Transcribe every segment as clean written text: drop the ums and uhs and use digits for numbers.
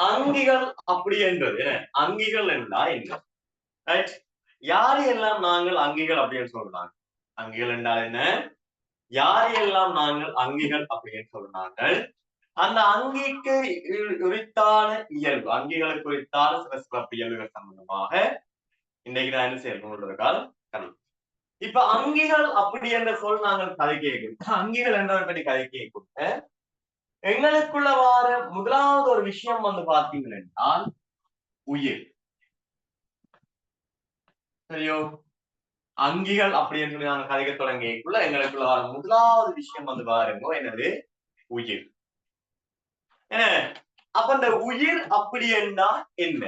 அங்கிகள் அப்படி என்றது என்ன அங்கிகள் என்றா என்ன ரைட் யாரையெல்லாம் நாங்கள் அங்கிகள் அப்படின்னு சொல்றாங்க அங்கிகள் என்றால் என்ன யாரையெல்லாம் நாங்கள் அங்கிகள் அப்படின்னு சொல்றாங்க அந்த அங்கிக்கு உரித்தான இயல்பு அங்கிகளுக்கு உரித்தான சில சிறப்பு இயல்புகள் சம்பந்தமாக இன்னைக்கு நான் என்ன செய்யணும் கல்வி இப்ப அங்கிகள் அப்படி என்ற சொல் நாங்கள் கதை கேட்கும் அங்கிகள் என்றதை பற்றி கதை கேட்கும் எங்களுக்குள்ள வார முதலாவது ஒரு விஷயம் வந்து பார்த்தீங்க என்றால் உயிர் சரியோ அங்கிகள் அப்படின்னு சொல்லி நாங்கள் கதைக்க தொடங்கியக்குள்ள எங்களுக்குள்ள வார முதலாவது விஷயம் வந்து பாருங்க என்னது உயிர் என்ன அப்ப இந்த உயிர் அப்படி என்றால் என்ன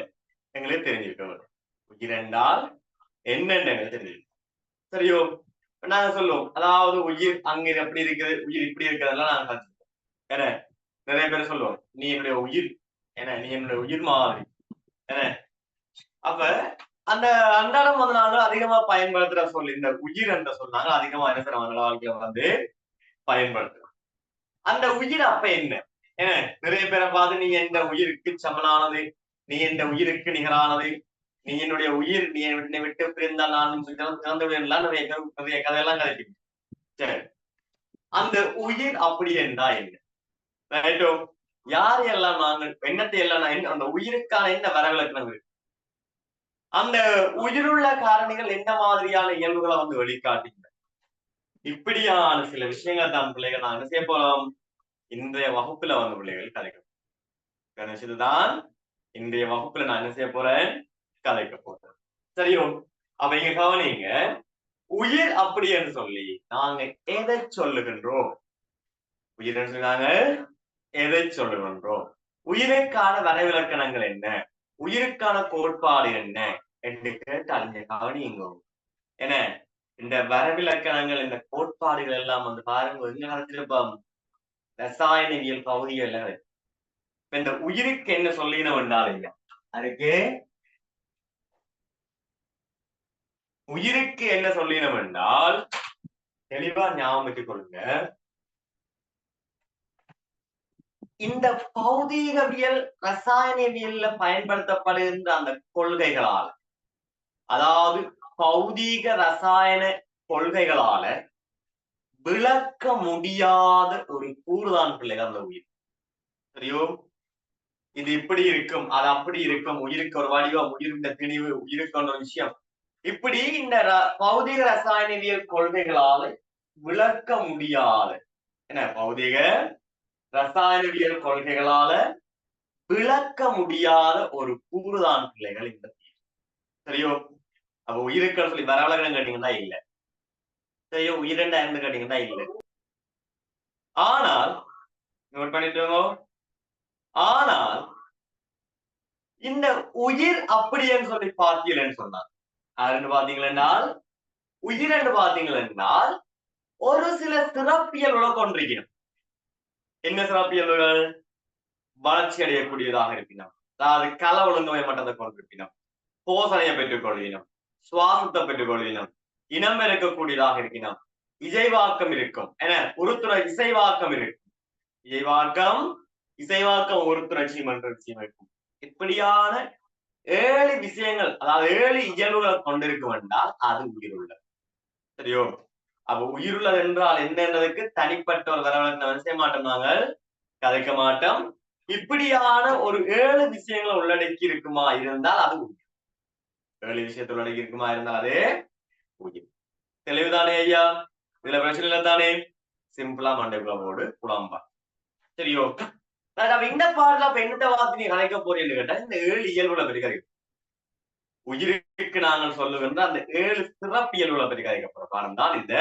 எங்களுக்கு தெரிஞ்சிருக்க உயிர் என்றால் என்னன்னு எங்களுக்கு தெரிஞ்சிருக்க சரியோ நாங்க சொல்லுவோம் அதாவது உயிர் அங்க எப்படி இருக்குது உயிர் இப்படி இருக்கிறதெல்லாம் நாங்க கற்றுக்கோம் என்ன நிறைய பேர் சொல்லுவோம் நீ என்னுடைய உயிர் என்ன நீ என்னுடைய உயிர் மாதிரி என்ன அப்ப அந்த அன்றாடம் வந்து நாங்க அதிகமா பயன்படுத்துற சொல் இந்த உயிர் என்ற சொன்னாங்க அதிகமா என்ன செய்யறாங்க வாழ்க்கையில வந்து பயன்படுத்துறோம் அந்த உயிர் அப்ப என்ன என்ன நிறைய பேரை பார்த்து நீ எந்த உயிருக்கு சமனானது நீ எந்த உயிருக்கு நிகரானது நீ என்னுடைய உயிர் நீ என்னை விட்டு பிரிந்தால் நான் சிறந்து விடலாம் நிறைய கதையெல்லாம் கதைக்கு சரி அந்த உயிர் அப்படி என்றா என்ன ரைட்டோ யார் எல்லாம் நாங்கள் எண்ணத்தை எல்லாம் அந்த உயிருக்கான என்ன வரவிலக்கணம் இருக்கு அந்த உயிருள்ள காரணிகள் என்ன மாதிரியான இயல்புகளை வந்து வெளிக்காட்டுங்க இப்படியான சில விஷயங்கள் தான் பிள்ளைகள் நாங்க செய்ய போறோம் இன்றைய வகுப்புல வந்து பிள்ளைகள் கதைக்கும் கணேசதுதான் இன்றைய வகுப்புல நான் என்ன செய்ய போறேன் கதைக்க போறேன் சரியோ அப்ப இங்க கவனிங்க உயிர் அப்படி என்று சொல்லி நாங்க எதை சொல்லுகின்றோம் உயிர் என்று சொன்னாங்க எதை சொல்லுகின்றோம் உயிருக்கான வரைவிலக்கணங்கள் என்ன உயிருக்கான கோட்பாடு என்ன என்று கேட்டால் இங்க கவனிங்க என்ன இந்த வரவிலக்கணங்கள் இந்த கோட்பாடுகள் எல்லாம் வந்து பாருங்க எங்க நடத்திருப்போம் ரசாயனவியல் பகுதிகள் இந்த உயிருக்கு என்ன சொல்லினோம் என்றால் அதுக்கு உயிருக்கு என்ன சொல்லினோம் என்றால் தெளிவா ஞாபகம் வச்சுக் கொள்ளுங்க இந்த பௌதீகவியல் ரசாயனவியல்ல பயன்படுத்தப்படுகின்ற அந்த கொள்கைகளால அதாவது பௌதீக ரசாயன கொள்கைகளால விளக்க முடியாத ஒரு கூறுதான் பிள்ளைகள் அந்த உயிர் சரியோ இது இப்படி இருக்கும் அது அப்படி இருக்கும் உயிருக்கு ஒரு வடிவம் உயிரின் திணிவு உயிருக்கு ஒரு விஷயம் இப்படி இந்த பௌதிக ரசாயனவியல் கொள்கைகளால விளக்க முடியாத என்ன பௌதிக ரசாயனவியல் கொள்கைகளால விளக்க முடியாத ஒரு கூறுதான் பிள்ளைகள் இந்த சரியோ அப்ப உயிருக்குன்னு சொல்லி வரவழகம் கேட்டீங்கன்னா இல்லை சரியோ உயிரெண்டா இருந்து கேட்டீங்கன்னா இல்லை ஆனால் நோட் பண்ணிட்டோங்க ஆனால் இந்த உயிர் அப்படின்னு சொல்லி பார்த்தீங்கன்னு சொன்னார் யாருன்னு பாத்தீங்களென்றால் உயிர் என்று பாத்தீங்களென்றால் ஒரு சில சிறப்பியல்களை கொண்டிருக்கணும் என்ன சிறப்பியல்கள் வளர்ச்சி அடையக்கூடியதாக இருப்பினும் அதாவது கள ஒழுங்கமை மட்டத்தை கொண்டிருப்பினும் போசனையை பெற்றுக் கொள்ளினும் சுவாசத்தை பெற்றுக் கொள்ளினும் இனம் இருக்கக்கூடியதாக இருக்கணும் இசைவாக்கம் இருக்கும் என உருத்துணை இசைவாக்கம் இருக்கும் இசைவாக்கம் ஒருத்துணர்ச்சி மன்றட்சியும் இருக்கும் இப்படியான 7 விஷயங்கள் அதாவது 7 இயல்புகளை கொண்டிருக்கும் என்றால் அது உயிருள்ளது சரியோ அப்ப உயிருள்ளது என்றால் என்னன்றதுக்கு தனிப்பட்ட ஒரு வரவழைப்பு செய்ய மாட்டோம் நாங்கள் கதைக்க மாட்டோம் இப்படியான ஒரு 7 விஷயங்களை உள்ளடக்கி இருக்குமா இருந்தால் அது உயிர் 7 விஷயத்தை உள்ளடக்கி இருக்குமா இருந்தால் அது உயிர் தெளிவுதானே ஐயா இதுல பிரச்சனை இல்லை தானே சிம்பிளா மண்டைக்குள்ள போடு குழம்பா சரியோ இந்த பாடல அப்ப எந்த வார்த்தை நீ கலைக்க போறீன்னு கேட்டா இந்த 7 இயல்புகளை பற்றி கதைக்கும் உயிருக்கு நாங்கள் சொல்லுகின்ற அந்த 7 சிறப்பியல்புகளை பற்றி கதைக்க போற பாடம் தான் இந்த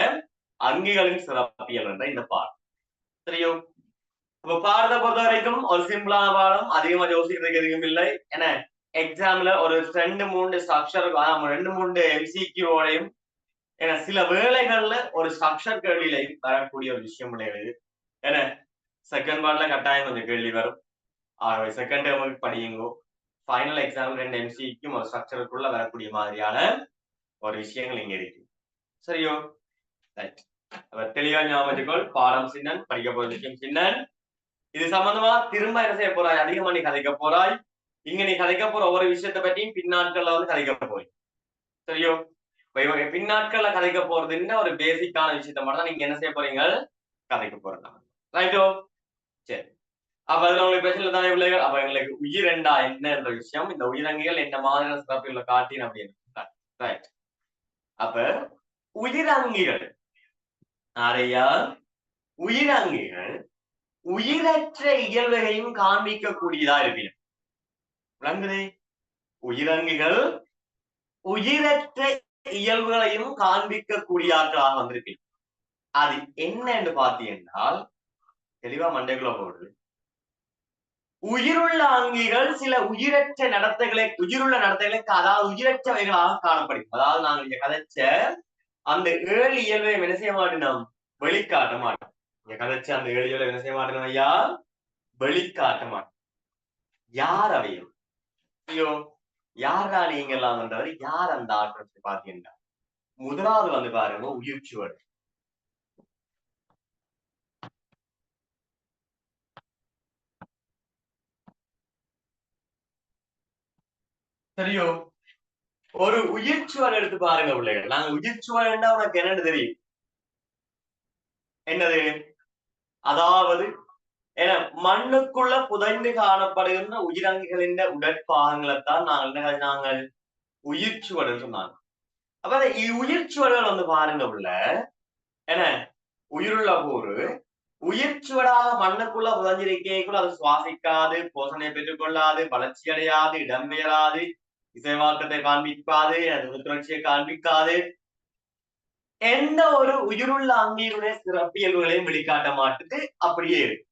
அங்கிகளின் சிறப்பியல் என்ற இந்த பாடம் சரியோ இப்ப பாடத்தை பொறுத்த வரைக்கும் ஒரு சிம்பிளான பாடம் அதிகமா யோசிக்கிறதுக்கு எதுவும் இல்லை ஏன்னா எக்ஸாம்ல ஒரு 2-3 ஸ்ட்ரக்சர் 2-3 MCQ-ஓடையும் ஏன்னா சில வேளைகள்ல ஒரு ஸ்ட்ரக்சர் கேள்வியிலையும் வரக்கூடிய ஒரு விஷயம் கிடையாது ஏன்னா செகண்ட் பார்ட்ல கட்டாயம் கொஞ்சம் கேள்வி வரும் ஆகவே செகண்ட் டேர்முக்கு படியுங்கோ ஃபைனல் எக்ஸாம் 2 MCQ ஒரு ஸ்ட்ரக்சருக்குள்ள வரக்கூடிய மாதிரியான ஒரு விஷயங்கள் இங்க இருக்கு சரியோ ரைட் தெளிவா ஞாபகம் பாடம் சின்னன் படிக்க போற விஷயம் சின்னன் இது சம்பந்தமா திரும்ப என்ன செய்ய போறாய், அதிகமா நீ கதைக்க போறாய். இங்க நீ கதைக்க போற ஒவ்வொரு விஷயத்தை பற்றியும் பின்னாட்கள்ல வந்து கதைக்க போறீ. சரியோ? பின்னாட்கள்ல கதைக்க போறது என்ன ஒரு பேசிக்கான விஷயத்த மட்டும் தான் நீங்க என்ன செய்ய போறீங்க, கதைக்க போறீங்க. ரைட்டோ? சரி. அப்ப அதுல உங்களுக்கு பிரச்சனை தானே பிள்ளைகள். அப்ப எங்களுக்கு உயிரெண்டா என்ன என்ற விஷயம், இந்த உயிரங்கிகள் என்ன மாதிரியான சிறப்புகளை காட்டின அப்படின்னு. ரைட். அப்ப உயிரங்கிகள் நிறையா உயிரங்கிகள் உயிரற்ற இயல்புகளையும் காண்பிக்கக்கூடியதா இருப்பினும் விளங்குதே, உயிரங்கிகள் உயிரற்ற இயல்புகளையும் காண்பிக்கக்கூடியார்களாக வந்திருப்பினும் அது என்ன என்று பார்த்தீங்கன்னால் தெளிவா மண்டைக்குள்ள போடுது. உயிருள்ள அங்கிகள் சில உயிரற்ற நடத்தைகளை அதாவது உயிரற்றவைகளாக காணப்படும். அதாவது நாங்கள் இங்க கதைச்ச அந்த 7 இயல்பை என்ன செய்ய மாட்டோம், வெளிக்காட்ட மாட்டோம். இங்க கதைச்ச அந்த 7 இயல்பை என்ன செய்ய மாட்டோம் ஐயா, வெளிக்காட்ட மாட்டோம். யார் அவையும் ஐயோ யாரா நீங்க எல்லாம் என்றவர், யார் அந்த ஆற்றத்தை பார்த்தீங்கன்னா முதலாவது வந்து பாருங்க உயிர்ச்சுவடு. சரியோ? ஒரு உயிர்ச்சுவல் எடுத்து பாருங்க பிள்ளைகள். நாங்க உயிர்ச்சுவல் உனக்கு என்னன்னு தெரியும், என்னது, அதாவது மண்ணுக்குள்ள புதைந்து காணப்படுகின்ற உயிரங்கிகளின் உடற்பாகங்களைத்தான் நாங்கள் உயிர்ச்சுவல் சொன்னாங்க. அப்ப உயிர்ச்சுவல்கள் வந்து பாருங்க உள்ள என்ன உயிருள்ள ஒரு உயிர்ச்சுவடாக மண்ணுக்குள்ள புதஞ்சிருக்கேக்குள்ள அது சுவாசிக்காது, போஷணை பெற்றுக் கொள்ளாது, வளர்ச்சி அடையாது, இடம்பெயராது, இசைவாக்கத்தை காண்பிக்காது, புத்துணர்ச்சியை காண்பிக்காது, எந்த ஒரு உயிருள்ள அங்கியினுடைய சிறப்பியல்புகளையும் வெளிக்காட்ட மாட்டுது, அப்படியே இருக்கு.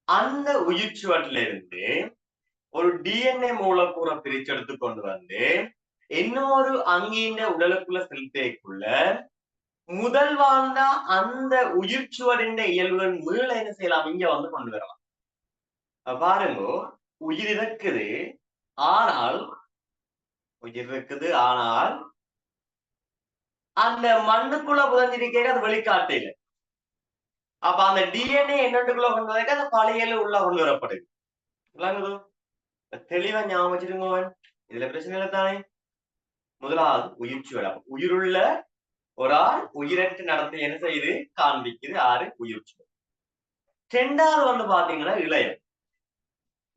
அந்த உயிர்ச்சுவட்டில இருந்து ஒரு டிஎன்ஏ மூலக்கூறை பிரிச்செடுத்து கொண்டு வந்து இன்னொரு அங்கியின் உடலுக்குள்ள செலுத்தேக்குள்ள முதல் வாழ்ந்த அந்த உயிர்ச்சுவடின் இயல்புகள் மீள என்ன செய்யலாம், இங்க வந்து கொண்டு வரலாம். பாருங்க, உயிர் இருக்குது ஆனால் அந்த மண்ணுக்குள்ள புதஞ்சிருக்க அது வெளிக்காட்டையில. அப்ப அந்த டிஎன்ஏ என்னண்டுக்குள்ள கொண்டு வரக்கு அந்த பழையல உள்ள கொண்டு வரப்படுது. தெளிவா ஞாபகம் வச்சிருங்க. இதுல பிரச்சனை இல்லை தானே. முதலாவது உயிர்ச்சுவடா, உயிருள்ள ஒரு ஆள் உயிரற்ற நடத்தை என்ன செய்யுது காண்பிக்குது, ஆறு உயிர்ச்சுவல். இரண்டாவது வந்து பாத்தீங்கன்னா இளையம்.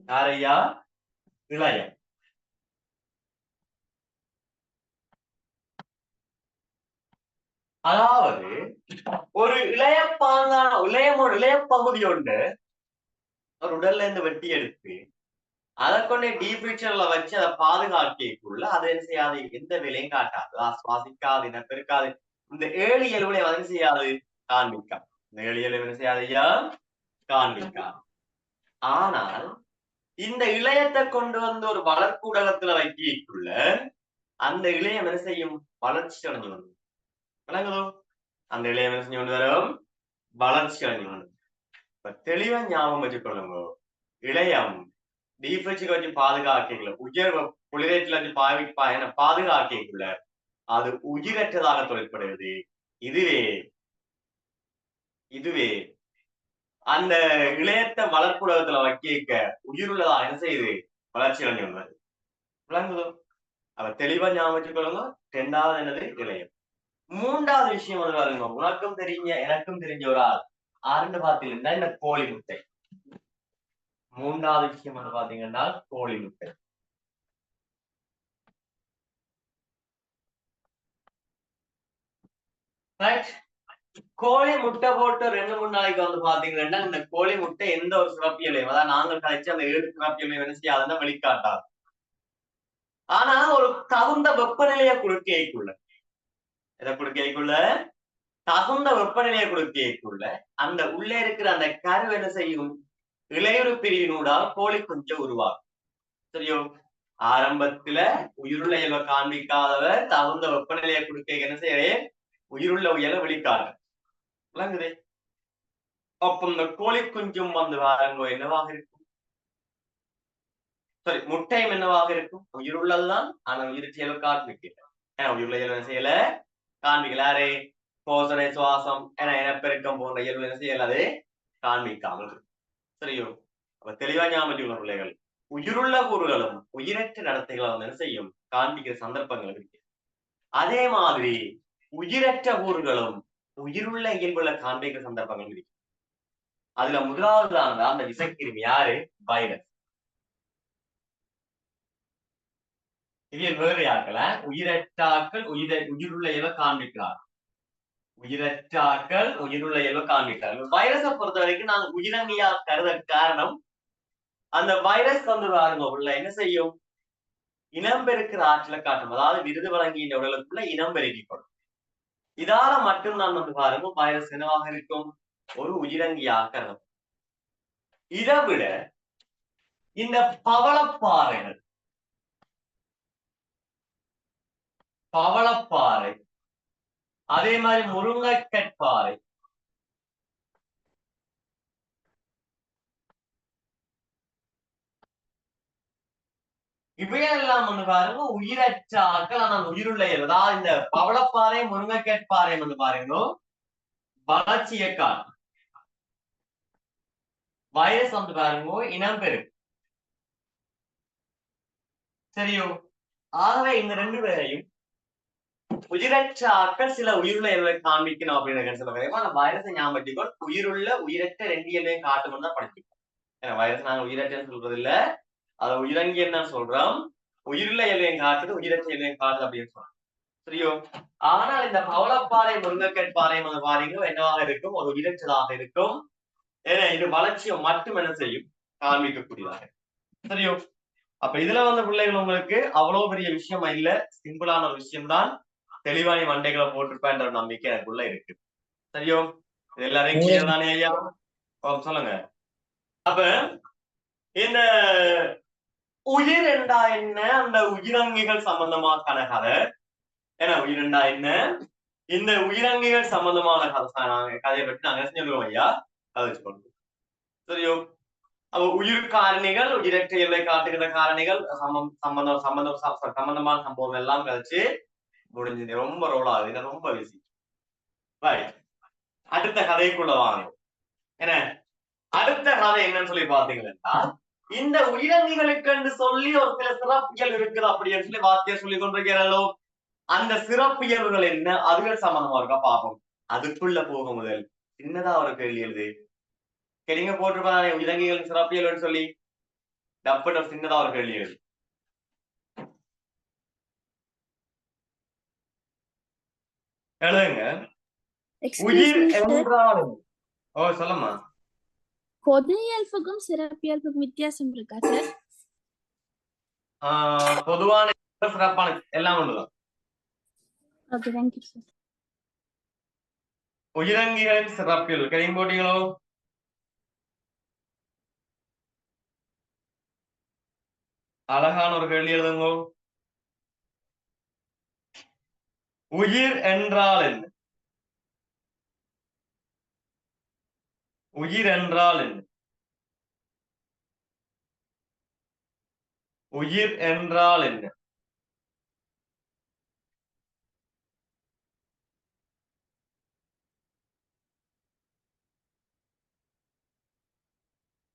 யாரையா, இளையம். அதாவது ஒரு இளையப்பாங்கான இளைய பகுதி ஒன்று ஒரு உடல்ல இருந்து வெட்டி எடுத்து அதை கொண்டே டீபிரிச்சர்ல வச்சு அதை பாதுகாக்கக்குள்ள அதை என்ன செய்யாது, எந்த விலையும் காட்டாது, சுவாசிக்காது, இனப்பெருக்காது, இந்த 7 இயல்புகளை வந்து செய்யாது, காண்பிக்கா. இந்த 7 இயல்பு என்ன செய்யாது ஐயா, காண்பிக்காது. ஆனால் இந்த இளையத்தை கொண்டு வந்து ஒரு வளர்க்கூடகத்துல வைக்கக்குள்ள அந்த இளையம் என்ன செய்யும், வளர்ச்சி அடைஞ்சு வந்து விளங்குதோ, அந்த இளையம் என்ன செஞ்சு கொண்டு வரும், வளர்ச்சி அடைஞ்சு வந்து. இப்ப தெளிவா ஞாபகம் வச்சுக்கொள்ளுங்க, இளையம் டீஃபெக்ட் வச்சு பாதுகாக்கல, உயர் குளிரேற்றில வச்சு பாதுகாக்கல அது உயிரற்றதாக தொழிற்படுகிறது. இதுவே அந்த இளையத்தை வளர்ப்புலகத்துல வைக்க உயிருள்ளதா என்ன செய்யுது, வளர்ச்சி அடைஞ்சு வந்தது. விளங்குதோ? அவ தெளிவா ஞாபகம் வச்சுக்கொள்ளுங்க. இரண்டாவது என்னது, இளையம். மூன்றாவது விஷயம் வந்து பாருங்க, உனக்கும் தெரிஞ்ச எனக்கும் தெரிஞ்ச ஒரு ஆள் ஆறுன்னு பாத்தீங்கன்னா இந்த கோழி முட்டை. மூன்றாவது விஷயம் வந்து பாத்தீங்கன்னா கோழி முட்டை. கோழி முட்டை போட்டு 2-3 நாளைக்கு வந்து பாத்தீங்கன்னா இந்த கோழி முட்டை எந்த ஒரு சிறப்பியலையும், அதாவது நாங்கள் கழிச்சு அந்த 7 சிறப்பியலையும் என்ன செய்யாதுன்னா வெளிக்காட்டாது. ஆனா ஒரு தகுந்த வெப்பநிலையை கொடுக்கக்குள்ள, எதை கொடுக்கக்குள்ள, தகுந்த வெப்பநிலையை கொடுக்கக்குள்ள அந்த உள்ளே இருக்கிற அந்த கரு என்ன செய்யும், இளையுறு பிரிவினூடால் கோழி குஞ்சு உருவாகும். சரியோ? ஆரம்பத்துல உயிருள்ள இயல்பை காண்பிக்காதவர் தகுந்த வெப்பநிலையை கொடுக்க என்ன செய்யறேன், உயிருள்ள இயலை வெளிக்காட்டு. விளங்குதே? அப்ப இந்த கோழி குஞ்சும் வந்து வாரங்கோ என்னவாக இருக்கும், சரி முட்டையும் என்னவாக இருக்கும், உயிருள்ளதுதான். ஆனா உயிர் செயலை காண்பிக்கல, உயிருள்ள இயல்பு என்ன செய்யல, காண்பிக்கல. யாரே போசனை சுவாசம் என இனப்பெருக்கம் போன்ற இயல்பு என்ன செய்யலாது காண்பிக்காமல் இருக்கு. சரியோ? அப்ப தெளிவா ஞாபகம் பிள்ளைகள், உயிருள்ள கூறுகளும் உயிரற்ற நடத்தைகளை வந்து என்ன செய்யும், காண்பிக்கிற சந்தர்ப்பங்கள் இருக்கு. அதே மாதிரி உயிரற்ற கூறுகளும் உயிருள்ள இயல்புல காண்பிக்கிற சந்தர்ப்பங்கள் இருக்கு. அதுல முதலாவதானது அந்த விசக்கிருமி யாரு? வைரஸ். இது வேறு யாருக்கல உயிரற்றாக்கள் உயிருள்ள இயல்பை காண்பிக்கிறார். உயிரற்றாக்கள் உயிருள்ள இயல்பை காண்பிக்கிறார்கள். வைரஸை பொறுத்த வரைக்கும் நாங்க உயிரங்கியா கருத காரணம், அந்த வைரஸ் வந்து பாருங்க உள்ள என்ன செய்யும், இனம் பெருக்கிற ஆற்றலை காட்டும். அதாவது விருது வழங்கிய உடலுக்குள்ள இனம் பெருக்கிக்கொள்ளும். இதால மட்டும்தான் வந்து பாருங்க வைரஸ் என்னவாக இருக்கும், ஒரு உயிரங்கியாக கருதும். இதை விட இந்த பவளப்பாறைகள், பவளப்பாறை அதே மாதிரி முருங்கைக்கற்பாறை, இவையெல்லாம் வந்து பாருங்க உயிரற்ற ஆட்கள், ஆனால் உயிருள்ள அதாவது இந்த பவளப்பாறை முருங்கைக்கற்பாறை வந்து பாருங்க வளர்ச்சியை காட்டும். வைரஸ் வந்து பாருங்க இனம் பெருக்கு. சரியோ? ஆகவே இந்த ரெண்டு பேரையும் உயிரற்ற ஆட்கள் சில உயிருள்ள இயல்பை காண்பிக்கணும் அப்படின்னு சொல்லுவாங்க. அந்த வைரஸை ஞாபகத்திற்கொள் உயிருள்ள உயிரற்ற ரெண்டு இயல்பையும் காட்டணும் தான் படிச்சிருக்கோம். ஏன்னா வைரஸ் நாங்க உயிரற்றன்னு சொல்றது இல்ல, அதை உயிரங்கின்னு தான் சொல்றோம். உயிருள்ள இயல்பையும் காட்டுது, உயிரற்ற இயல்பையும் காட்டுது அப்படின்னு சொல்றோம். சரியோ? ஆனால் இந்த பவளப்பாறை முருங்கைக்கற்பாறை வந்து பாருங்க என்னவாக இருக்கும், ஒரு உயிரற்றதாக இருக்கும். ஏன்னா இது வளர்ச்சியை மட்டும் என்ன செய்யும், காண்பிக்கக்கூடியதாக. சரியோ? அப்ப இதுல வந்த பிள்ளைகள் உங்களுக்கு அவ்வளவு பெரிய விஷயமா இல்ல, சிம்பிளான ஒரு விஷயம் தான். தெளிவான மண்டைகளை போட்டிருப்பேன்ற நம்பிக்கை எனக்குள்ள இருக்கு. சரியோ? இது எல்லாரையும் கிளியர் தானே ஐயா? சொல்லுங்க. அப்ப இந்த உயிர் என்றா என்ன, அந்த உயிரங்கிகள் சம்பந்தமான கதை ஏன்னா உயிரெண்டா என்ன, இந்த உயிரங்கிகள் சம்பந்தமான கதையை பற்றி நாங்க செஞ்சுருவோம் ஐயா, கதை வச்சுக்கொண்டு. சரியோ? அப்ப உயிர் காரணிகள், உயிரற்ற இயல்பை காட்டுகிற காரணிகள், சம்பந்தமான சம்பவம் எல்லாம் கழிச்சு முடிஞ்சது. ரொம்ப ரோல் ஆகுது, ரொம்ப விசி. அடுத்த கதைக்குள்ள வாங்க. என்ன அடுத்த கதை என்னன்னு சொல்லி பாத்தீங்கன்னா, இந்த உயிரங்கிகளுக்கு என்று சொல்லி ஒரு சில சிறப்பியல் இருக்குது அப்படின்னு சொல்லி வார்த்தையை சொல்லி கொண்டிருக்கிறோ, அந்த சிறப்பியல்கள் என்ன, அதுகள் சம்பந்தமா இருக்கா பார்ப்போம். அதுக்குள்ள போக முதல் சின்னதா ஒரு கேள்வி எழுது. கேள்விங்க போட்டிருப்பாங்க உயிரங்கிகள் சிறப்பியல்னு சொல்லி, டப்புன்னு சின்னதா ஒரு கேள்வி எழுது. எழுதுங்க. உயிர் என்றால் சொல்லுமா. பொது இயல்புக்கும் சிறப்பியல்புக்கும் வித்தியாசம் இருக்கா சார்? பொதுவான சிறப்பான எல்லாம் ஒண்ணுதான். Okay, thank you sir. உயிரங்கிகளின் சிறப்பியல் கிடையும் போட்டீங்களோ? அழகான ஒரு கேள்வி எழுதுங்க. உயிர் என்றால் என்ன? உயிர் என்றால் என்ன? உயிர் என்றால் என்ன?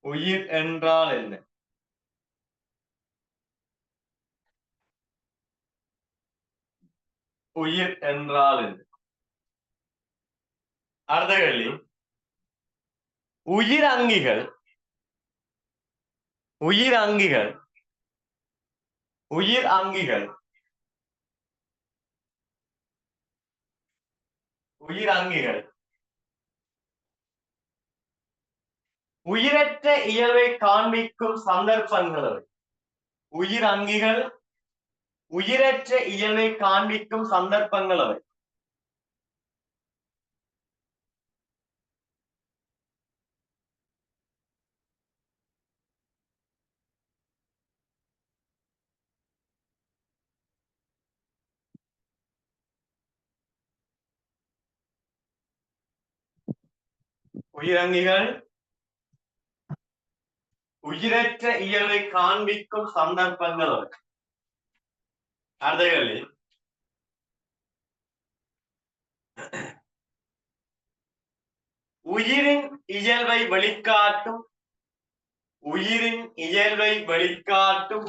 உயிர் என்றால் என்ன? உயிர் என்றால் என்ன? அடுத்த கேள்வி. உயிர் அங்கிகள் உயிர் அங்கிகள் உயிர் அங்கிகள் உயிர் அங்கிகள் உயிரற்ற இயல்பை காண்பிக்கும் சந்தர்ப்பங்கள். உயிர் அங்கிகள் உயிரற்ற இயல்பை காண்பிக்கும் சந்தர்ப்பங்கள் அவை. உயிரங்கிகள் உயிரற்ற இயல்பை காண்பிக்கும் சந்தர்ப்பங்கள் அவை. அடுத்த கேள்வி. உயிரின் இயல்பை வெளிக்காட்டும் உயிரின் இயல்பை வெளிக்காட்டும்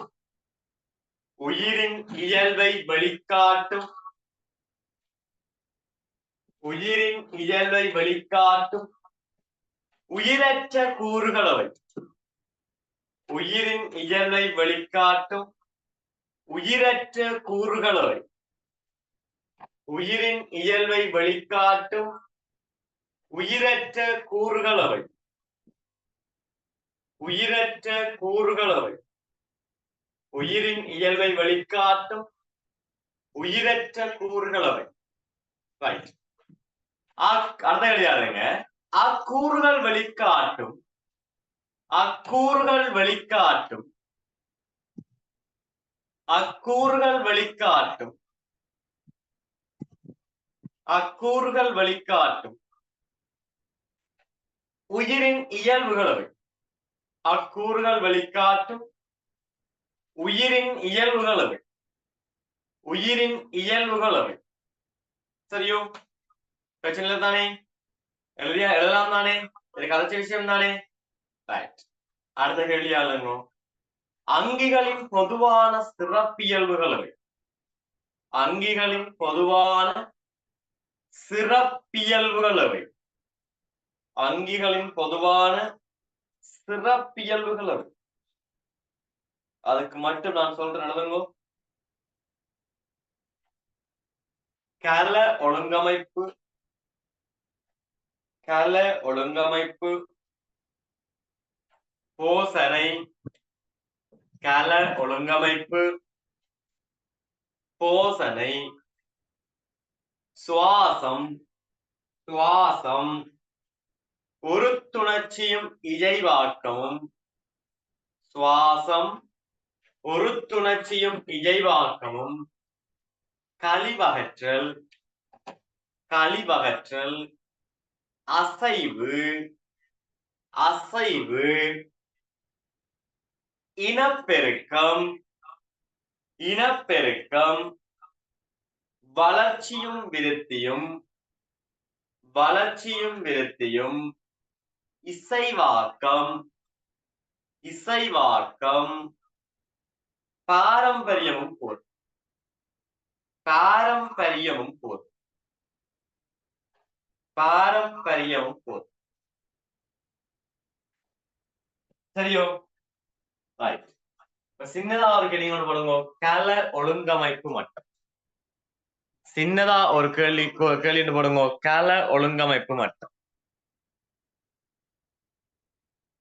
உயிரின் இயல்பை வெளிக்காட்டும் உயிரின் இயல்பை வெளிக்காட்டும் உயிரற்ற கூறுகளவை உயிரின் இயல்பை வெளிக்காட்டும் உயிரற்ற கூறுகளவை உயிரின் இயல்பை வெளிக்காட்டும் உயிரற்ற கூறுகளவை உயிரற்ற கூறுகளவை உயிரின் இயல்பை வெளிக்காட்டும் உயிரற்ற கூறுகளவை ரைட் அர்த்தம் எழுதியாருங்க அக்கூறுகள் வெளிக்காட்டும் அக்கூறுகள் வெளிக்காட்டும் அக்கூறுகள் வெளிக்காட்டும் அக்கூறுகள் வெளிக்காட்டும் உயிரின் இயல்புகளவை அக்கூறுகள் வெளிக்காட்டும் உயிரின் இயல்புகளவை உயிரின் இயல்புகளவை சரியோ பிரச்சனை தானே எழுதலாம் தானே இது கதைச்ச விஷயம் தானே ரைட் அடுத்த கேள்வியாளுங்க அங்கிகளின் பொதுவான சிறப்பியல்புகளவை அங்கிகளின் பொதுவான சிறப்பியல்புகளவை அங்கிகளின் பொதுவான சிறப்பியல்புகளவை அதுக்கு மட்டும் நான் சொல்றேன் எழுதுங்க கல ஒழுங்கமைப்பு கல ஒழுங்கமைப்பு போசனை கல ஒழுங்கமைப்பு போசனை சுவாசம் சுவாசம் உருத்துணர்ச்சியும் இசைவாக்கமும் சுவாசம் உருத்துணர்ச்சியும் இசைவாக்கமும் கழிவகற்றல் கழிவகற்றல் அசைவு அசைவு இனப்பெருக்கம் இனப்பெருக்கம் வளர்ச்சியும் விருத்தியும் வளர்ச்சியும் விருத்தியும் இசைவாக்கம் இசைவாக்கம் பாரம்பரியமும் போர் பாரம்பரியமும் போர் பாரம்பரியமும் போர் சரியோ ரைட் சின்னதா ஒரு கேள்வி கொண்டு போடுங்க கல ஒழுங்கமைப்பு மட்டம் சின்னதா ஒரு கேள்வி போடுங்க கல ஒழுங்கமைப்பு மட்டம்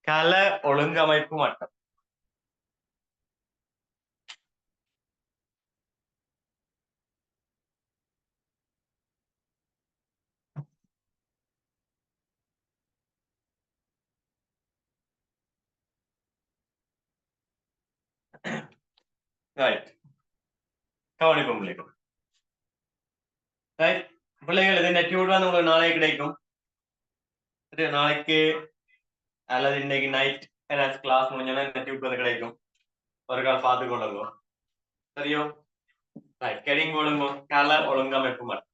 கல ஒழுங்கமைப்பு மட்டம் ரைட் கவனிப்போம் பிள்ளைகள் ரைட் பிள்ளைகள் இது நெட்யூட் வந்து உங்களுக்கு நாளைக்கு கிடைக்கும் நாளைக்கு அல்லது இன்னைக்கு நைட் கிளாஸ் முடிஞ்சோன்னா நெட்யூட் வந்து கிடைக்கும் ஒரு கால் பார்த்து கொள்ளுங்க சரியோ ரைட் கெடிங் போடுங்க கல ஒழுங்கமைப்பு மட்டும்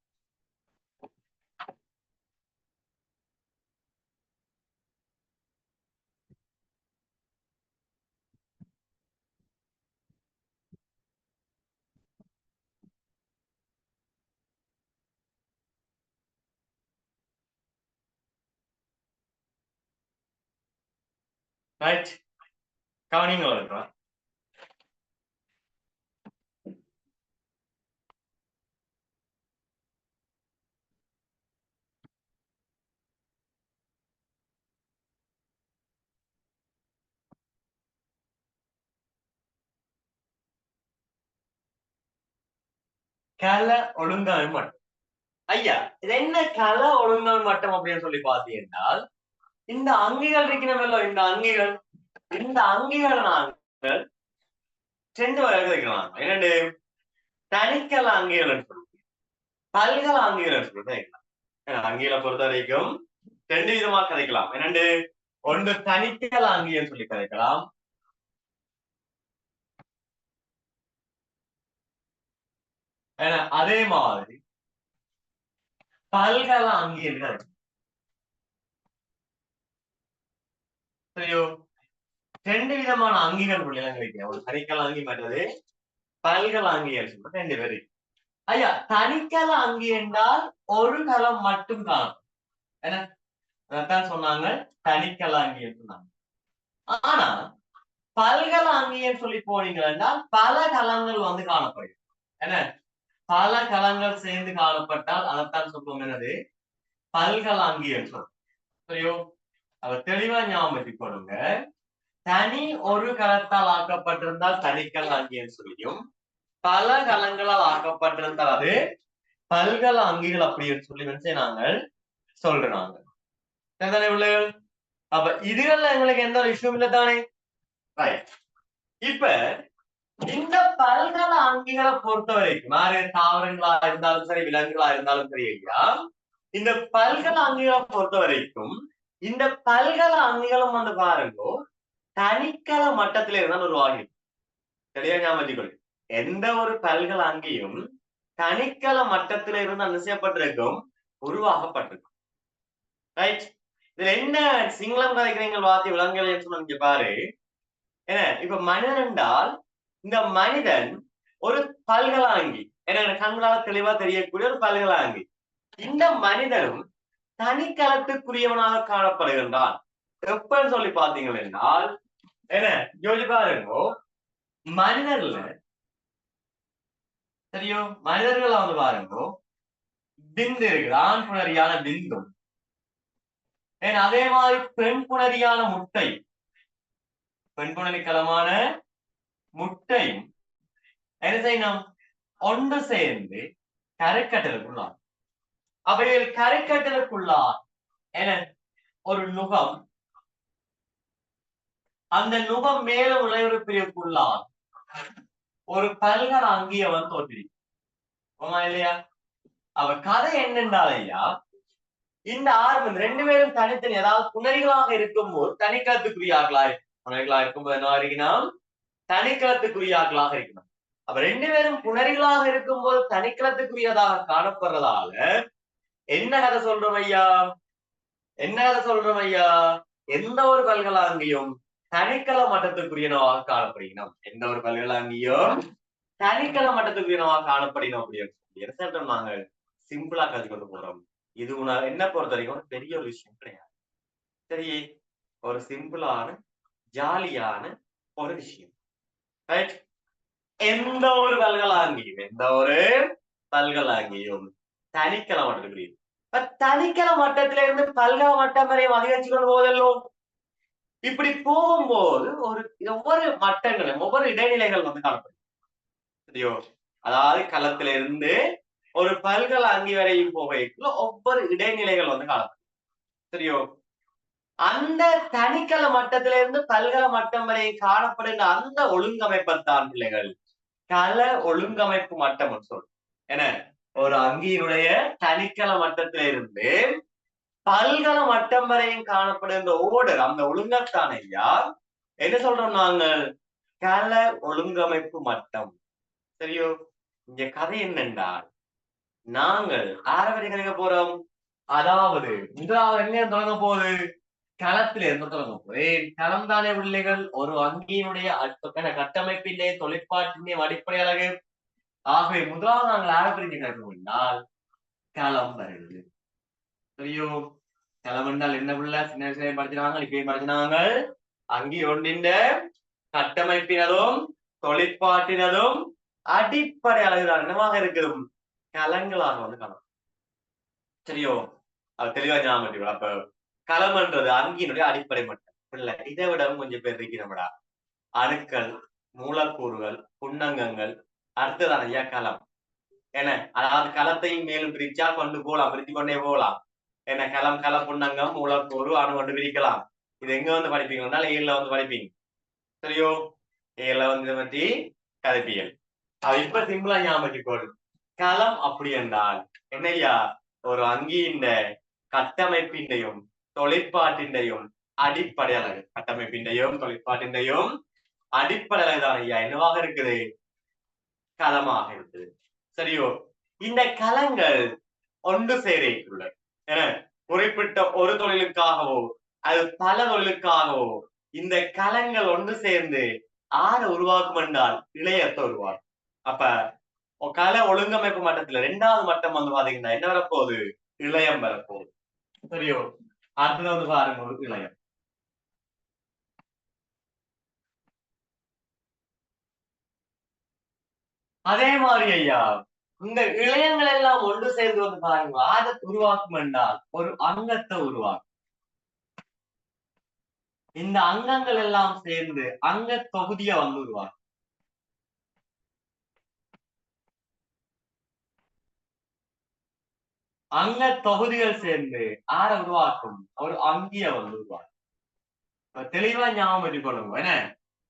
ரைட் கவனிங்க இருக்கா கல ஒழுங்கமைப்பு மட்டம் ஐயா இது என்ன கல ஒழுங்கமைப்பு மட்டம் அப்படின்னு சொல்லி பாத்தீங்கன்னா இந்த அங்கிகள் இருக்கணுமല്ലോ இந்த அங்கிகள் நாங்கள் ரெண்டு வகையாக வைக்கலாம் என்னண்டு தனிக்கல அங்கிகள் சொல்லி பல்கல அங்கிகள் சொல்லி அங்கிகளை பொறுத்த வரைக்கும் ரெண்டு விதமா கதைக்கலாம் என்னண்டு ஒன்று தனிக்கல அங்கிகள் சொல்லி கதைக்கலாம் அதே மாதிரி பல்கல அங்கிகள் சரியோ? 2 விதமான அங்கிகள் இருக்கு. ஒரு தனிக்கல அங்கி மற்றது பல்கல அங்கிகள் சொல்லிட்டு 2 பேர் இருக்கு. ஐயா தனிக்கல அங்கி என்றால் ஒரு கலம் மட்டும் காணும். என்ன அதான் சொன்னாங்க தனிக்கல அங்கி சொன்னாங்க. ஆனா பல்கல அங்கின்னு சொல்லி போனீங்கன்னா பல கலங்கள் வந்து காணப்படும். என்ன பல கலங்கள் சேர்ந்து காணப்பட்டால் அதைத்தான் சொல்லுவோம் என்னது பல்கல அங்கின்னு சொல்றோம். சரியோ? அவ தெளிவா ஞாபகத்துக்கு போடுங்க. தனி ஒரு கலத்தால் ஆக்கப்பட்டிருந்தால் தனிக்கல் அங்கின்னு சொல்லியும் பல கலங்களால் ஆக்கப்பட்டிருந்தால் அது பல்கல அங்கிகள் அப்படின்னு சொல்லி வந்து நாங்கள் சொல்றாங்க. பிள்ளைகள் அப்ப இதுகள்ல எங்களுக்கு எந்த ஒரு இஷ்யூம் இல்லை தானே. இப்ப இந்த பல்கல அங்கிகளை பொறுத்த வரைக்கும் மாறு தாவரங்களா இருந்தாலும் சரி விலங்குகளா இருந்தாலும் சரி ஐயா இந்த பல்கல அங்கிகளை பொறுத்த வரைக்கும் இந்த பல்கல அங்கிகளும் வந்து பாருங்க தனிக்கல மட்டத்தில இருந்தால் உருவாகி தெளிவா ஞாபகம் எந்த ஒரு பல்கல அங்கியும் தனிக்கல மட்டத்தில இருந்து அனுசையப்பட்டிருக்கும் உருவாக்கப்பட்டிருக்கும். ரைட் இதுல என்ன சிங்களம் கலைக்கிறீங்கள் வார்த்தை விலங்குகள் சொன்னீங்க பாரு. என்ன இப்ப மனிதன் என்றால் இந்த மனிதன் ஒரு பல்கலாங்கி என்ன கண்களால் தெளிவா தெரியக்கூடிய ஒரு பல்கலாங்கி. இந்த மனிதனும் தனிக்கலத்துக்குரியவனாக காணப்படுகின்றான். எப்பன்னு சொல்லி பாத்தீங்கள் என்றால் என்ன யோசிச்சு பாருங்க மனிதர்ல சரியோ மனிதர்கள் வந்து பாருங்க பிந்து இருக்குது ஆண் புணரியான பிந்தும் அதே மாதிரி பெண் புணரியான முட்டை பெண் புணரிக்கலமான முட்டையும் என்ன செய்யணும் ஒன்று சேர்ந்து கரைக்கட்டலுக்குள்ளார். அவைகள் கரைக்கட்டலுக்குள்ளார் என ஒரு நுகம் அந்த நுகம் மேல உழைவு பிரிவுக்குள்ளார் ஒரு பல்கல அங்கிய வந்து தோற்றிருக்கும் இல்லையா. அவ கதை என்னென்றாலையா இந்த ஆர்வம் 2 பேரும் தனித்தனி அதாவது புணரிகளாக இருக்கும்போது தனிக்கலத்துக்குரியார்களா புணரிகளாக இருக்கும்போது என்ன இருக்கணும் தனிக்கலத்துக்குரியார்களாக இருக்கணும். அப்ப 2 பேரும் புணரிகளாக இருக்கும்போது தனிக்கலத்துக்குரியதாக காணப்படுறதால என்ன கதை சொல்றோம் ஐயா என்ன கதை சொல்றோம் ஐயா எந்த ஒரு பல்கலாங்கியும் தனிக்கல மட்டத்துக்குரியனவாக காணப்படுகிறோம். எந்த ஒரு பல்கலாங்கியும் தனிக்கல மட்டத்துக்குரியனவாக காணப்படினோம் அப்படின்னு நாங்கள் சிம்பிளா கற்றுக்கொண்டு போறோம். இது என்ன பொறுத்த வரைக்கும் பெரிய ஒரு விஷயம் கிடையாது. சரி ஒரு சிம்பிளான ஜாலியான ஒரு விஷயம். ரைட் எந்த ஒரு பல்கலாங்கியும் தனிக்கல மட்டத்துக்குரிய தனிக்கல மட்டத்தில இருந்து பல்கல மட்டம் வரையும் அதிகரிச்சு கொண்டு போதல்லோ. இப்படி போகும்போது ஒரு ஒவ்வொரு மட்டங்களும் ஒவ்வொரு இடைநிலைகள் வந்து காணப்படும். சரியோ அதாவது களத்தில இருந்து ஒரு பல்கல அங்கி வரையும் போகைக்குள்ள ஒவ்வொரு இடைநிலைகள் வந்து காணப்படும். சரியோ அந்த தனிக்கல மட்டத்தில இருந்து பல்கல மட்டம் வரை காணப்படுகின்ற அந்த ஒழுங்கமைப்பத்தான் பிள்ளைகள் கல ஒழுங்கமைப்பு மட்டம் சொல். என ஒரு அங்கியினுடைய தனிக்கல மட்டத்தில இருந்து பல்கல மட்டம் வரையும் காணப்படுகின்ற ஓடர் அந்த ஒழுங்கத்தான் ஐயா என்ன சொல்றோம் நாங்கள் கல ஒழுங்கமைப்பு மட்டம். சரியோ இங்க கதை என்னென்றால் நாங்கள் ஆரவரை கணிக்க போறோம். அதாவது முதலாவது எங்க தொடங்க போகுது களத்தில இருந்து தொடங்க போகுது. களம் தானே பிள்ளைகள் ஒரு அங்கியினுடைய கட்டமைப்பிலே தொழிற்பாட்டினை அடிப்படை அழகு. ஆகவே முதலாவது நாங்கள் ஆரவரை கணிக்கொண்டால் களம் வருகிறது. சரியோ களம் என்றால் என்ன பிள்ளை சின்ன விஷயம் படிச்சினாங்க இப்பயும் படிச்சினாங்க அங்கி ஒன்றின் கட்டமைப்பினதும் தொழிற்பாட்டினதும் அடிப்படை அழகுதான் என்னவாக இருக்கிறது களங்களாக வந்து காணும். சரியோ அது தெளிவா ஞாபகம். அப்ப களம்ன்றது அங்கியினுடைய அடிப்படை மட்டம் இல்ல. இதை விடவும் கொஞ்சம் பேர் இருக்கிறோம்டா அணுக்கள் மூலக்கூறுகள் புன்னங்கங்கள் அடுத்ததான் ஐயா களம் என்ன அதாவது களத்தையும் மேலும் பிரிச்சா கொண்டு போகலாம் பிரித்து கொண்டே போகலாம். என்ன களம் கள புன்னங்கம் மூலக்கூறு அணு கொண்டு பிரிக்கலாம். இது எங்க வந்து படிப்பீங்கன்னா ஏழுல வந்து படிப்பீங்க. சரியோ ஏழுல வந்து இதை பற்றி கதைப்பியல். இப்ப சிம்பிளா ஞாபகம் களம் அப்படி என்றால் என்னையா ஒரு அங்கியின் கட்டமைப்பின்றையும் தொழிற்பாட்டின்றையும் அடிப்படை அழகு கட்டமைப்பின்றையும் தொழிற்பாட்டின்றையும் அடிப்படை அழகுதான் ஐயா என்னவாக இருக்குது களமாக இருக்குது. சரியோ இந்த களங்கள் ஒன்று சேரைக்குள்ள என குறிப்பிட்ட ஒரு தொழிலுக்காகவோ அது பல தொழிலுக்காகவோ இந்த கலங்கள் ஒன்று சேர்ந்து ஆற உருவாக்கும் என்றால் இளையத்தை உருவாக்கும். அப்ப கல ஒழுங்கமைப்பு மட்டத்துல 2வது மட்டம் வந்து பாத்தீங்கன்னா என்ன வரப்போகுது? இளையம் வரப்போகுது. சரியோ? அடுத்தது வந்து பாருங்க ஒரு இளையம். அதே மாதிரி ஐயா இந்த இளையங்கள் எல்லாம் ஒன்று சேர்ந்து வந்து பாருங்க ஆதத்தை உருவாக்கும் என்றால் ஒரு அங்கத்தை உருவாக்கும். இந்த அங்கங்கள் எல்லாம் சேர்ந்து அங்க தொகுதியை வந்து உருவாக்கும். அங்க தொகுதிகள் சேர்ந்து ஆற உருவாக்கும் ஒரு அங்கிய வந்து உருவாக்கும். தெளிவா ஞாபகம் வச்சுக்கொள்ளுங்க. என்ன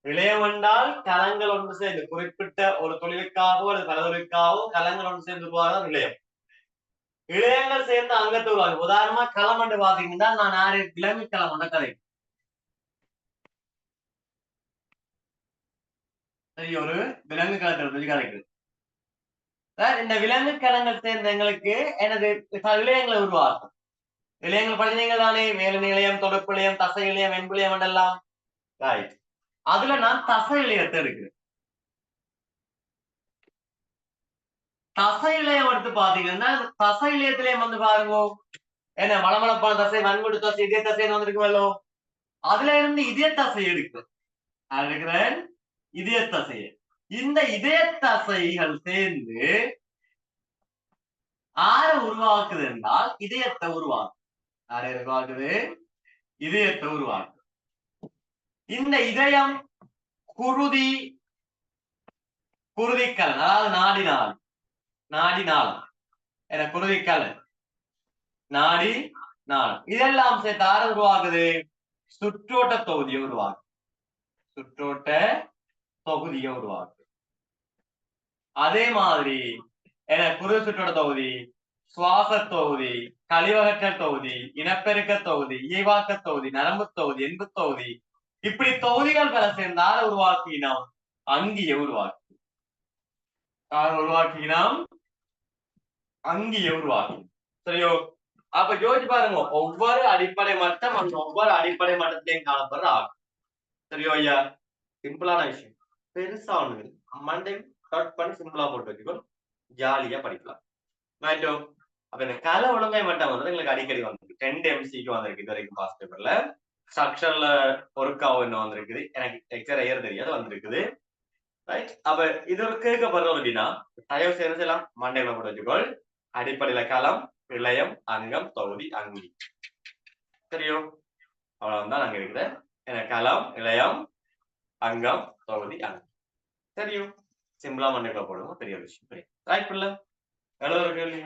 இளையம் என்றால் கலங்கள் ஒன்று சேர்ந்து குறிப்பிட்ட ஒரு தொழிலுக்காகவோ அல்லது பல தொழிலுக்காகவோ கலங்கள் ஒன்று சேர்ந்து உருவாதான் இளையம். இளையங்கள் சேர்ந்து அங்கத்தை உருவாக்கும். உதாரணமா களம் என்று பாத்தீங்கன்னா நான் யாரு விலங்கு களம் என்ற கதை. சரி, ஒரு விலங்கு களத்தை பற்றி கதைக்குது. இந்த விலங்கு களங்கள் சேர்ந்த எங்களுக்கு எனது இளையங்களை உருவாக்கும். இளையங்கள் படிச்சீங்க தானே? மேல நிலையம், தொடர்பு இளையம், தசை இளையம், வெண்புளையம் என்றெல்லாம். ரைட். அதுல நான் தசை இளையத்தை எடுக்கிறேன். தசை இளையம் எடுத்து பாத்தீங்கன்னா தசை இளையத்திலேயே வந்து பாருங்க என்ன மலமளப்பான தசை, வன்முடு தசை, இதய தசைன்னு வந்திருக்குமல்லோ. அதுல இருந்து இதய தசை எடுக்கிறேன். இதய தசையை இந்த இதய தசைகள் சேர்ந்து ஆற உருவாக்குது என்றால் இதயத்தை உருவாக்கும். ஆற உருவாக்குது? இதயத்தை உருவாக்கும். இந்த இதயம் குருதிக்கலன், அதாவது நாடினாளம் என குருதிக்கலன், நாடி நாளம் இதெல்லாம் சேர்த்து ஆற உருவாக்குது? சுற்றோட்ட தொகுதியை உருவாக்கும். சுற்றோட்ட தொகுதியை உருவாக்கும். அதே மாதிரி என குருதி சுற்றோட்ட தொகுதி, சுவாச தொகுதி, கழிவகற்றல் தொகுதி, இனப்பெருக்க தொகுதி, இயவாக்க தொகுதி, நரம்பு தொகுதி, எண்பு தொகுதி, இப்படி தொகுதிகள் பல சேர்ந்தார உருவாக்கினோம் அங்கிய உருவாக்கினோம் அங்கிய உருவாக்கி. சரியோ? அப்ப யோசிச்சு பாருங்க, ஒவ்வொரு அடிப்படை மட்டம் அந்த ஒவ்வொரு அடிப்படை மட்டத்தையும் காணப்படுற ஆகும். சரியோ ஐயா? சிம்பிளான விஷயம், பெருசா ஒண்ணு மண்டை கட் பண்ணி சிம்பிளா போட்டு வச்சுக்கோ, ஜாலியா படிக்கலாம். ரைட்டோ? அப்ப இந்த கல ஒழுங்கை மட்டம் வந்து எங்களுக்கு அடிக்கடி வந்திருக்கு. 10 MCக்கு வந்திருக்கு இது வரைக்கும் பாஸ்ட் பேப்பர்ல. ஸ்ட்ரக்சர்ல ஒர்க்காவும் என்ன வந்திருக்குது, எனக்கு எக்ஸ்ட்ரா ஏர் தெரியாது வந்திருக்குது. ரைட். அப்ப இது ஒரு கேட்கப்படுறோம் அப்படின்னா தயவு செய்து எல்லாம் மண்டையில போட்டு வச்சுக்கோள். அடிப்படையில களம், இளையம், அங்கம், தொகுதி, அங்கி. சரியோ? அவ்வளவுதான் நாங்க இருக்கிற களம், இளையம், அங்கம், தொகுதி, அங்கி. சரியோ? சிம்பிளா மண்டைக்குள்ள போடுவோம், பெரிய விஷயம். ரைட். எழுதுற கேள்வி